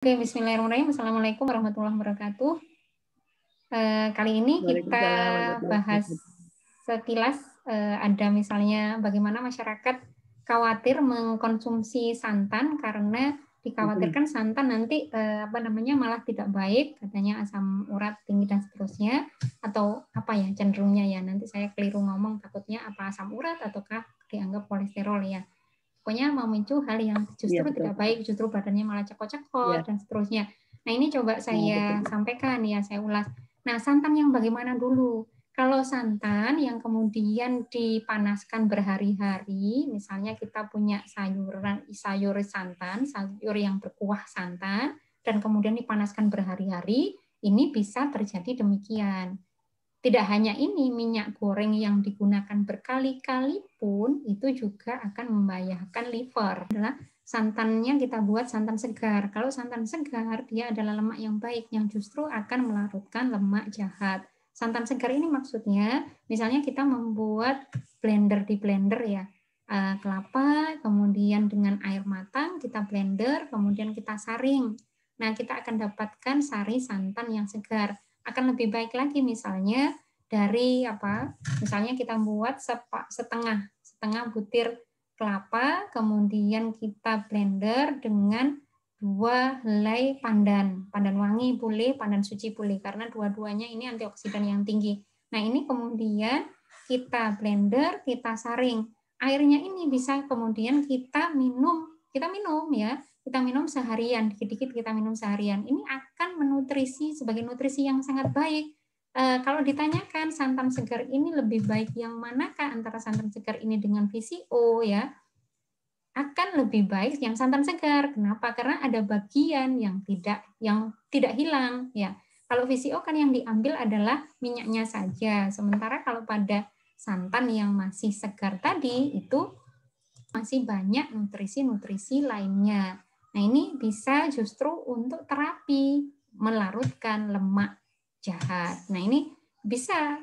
Oke, bismillahirrahmanirrahim. Assalamualaikum warahmatullahi wabarakatuh. Kali ini kita bahas sekilas ada misalnya bagaimana masyarakat khawatir mengkonsumsi santan karena dikhawatirkan santan nanti malah tidak baik, katanya asam urat tinggi dan seterusnya, atau apa ya cenderungnya ya, nanti saya keliru ngomong takutnya apa asam urat ataukah dianggap kolesterol ya. Pokoknya memicu hal yang justru tidak baik, justru badannya malah cekot-cekot dan seterusnya. Nah, ini coba saya sampaikan ya, saya ulas. Nah, santan yang bagaimana dulu? Kalau santan yang kemudian dipanaskan berhari-hari, misalnya kita punya sayur santan, sayur yang berkuah santan, dan kemudian dipanaskan berhari-hari, ini bisa terjadi demikian. Tidak hanya ini, minyak goreng yang digunakan berkali-kali pun itu juga akan membahayakan liver. Adalah santannya kita buat santan segar. Kalau santan segar, dia adalah lemak yang baik, yang justru akan melarutkan lemak jahat. Santan segar ini maksudnya, misalnya kita membuat blender di blender ya, kelapa, kemudian dengan air matang, kita blender, kemudian kita saring. Nah, kita akan dapatkan sari santan yang segar. Akan lebih baik lagi misalnya dari misalnya kita buat setengah butir kelapa, kemudian kita blender dengan 2 helai pandan wangi boleh, pandan suci boleh, karena dua-duanya ini antioksidan yang tinggi. Nah, ini kemudian kita blender, kita saring. Airnya ini bisa kemudian kita minum ya. Kita minum seharian, dikit-dikit kita minum seharian. Ini akan menutrisi sebagai nutrisi yang sangat baik. Kalau ditanyakan santan segar ini lebih baik yang manakah antara santan segar ini dengan VCO ya, akan lebih baik yang santan segar. Kenapa? Karena ada bagian yang tidak hilang ya. Kalau VCO kan yang diambil adalah minyaknya saja. Sementara kalau pada santan yang masih segar tadi itu masih banyak nutrisi-nutrisi lainnya. Nah, ini bisa justru untuk terapi melarutkan lemak jahat. Nah, ini bisa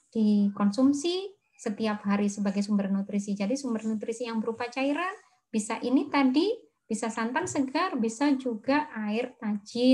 dikonsumsi setiap hari sebagai sumber nutrisi. Jadi sumber nutrisi yang berupa cairan bisa ini tadi, bisa santan segar, bisa juga air tajin.